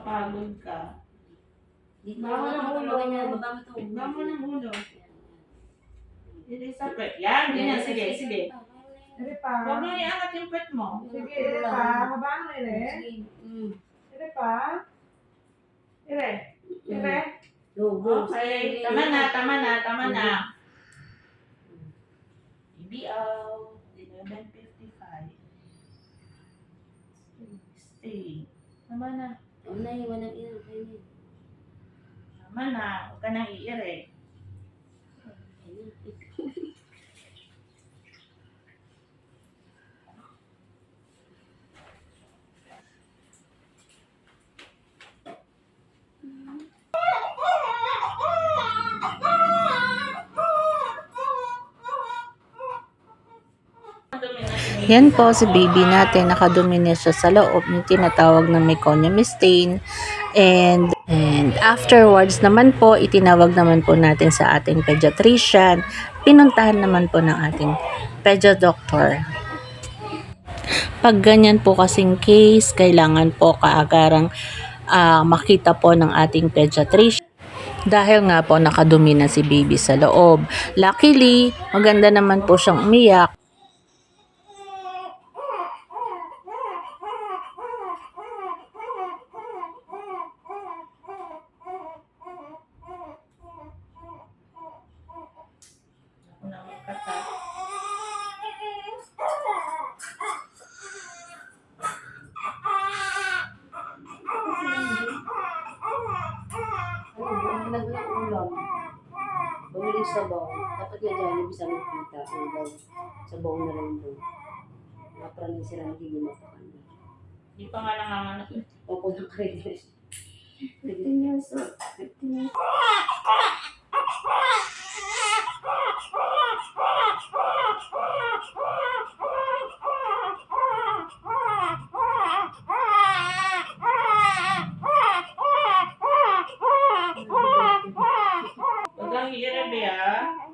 napapagod ka. Dito Bawal ang ulo. baba mo to. Bawal ang ulo. Yan, ganyan. Sige, sige. Ere pa. Huwag mo iangat yung pet mo. Sige, ere pa. Habaan mo, ere. Ere pa. Ere. Ere. Okay. Tama na. BBO. 11:55. Stay. Tama na. Una, iwanan ina. Kainin. Tama na. Huwag ka nang iire. Yan po si baby natin, nakadumi na siya sa loob ng tinatawag na meconium stain. And afterwards naman po, itinawag naman po natin sa ating pediatrician. Pinuntahan naman po ng ating pedia doctor. Pag ganyan po kasing case, kailangan po kaagarang makita po ng ating pediatrician. Dahil nga po nakadumi na si baby sa loob. Luckily, maganda naman po siyang umiyak. Bumili sabaw. Dapat nga dyan, ibig sabihin kita. Sabaw na lang doon. Napranin sila hindi gumapakan. Hindi pa nga nanganganak. Opo ng credit. 15 years old. 15 years old. Huwag kang iire, Bea.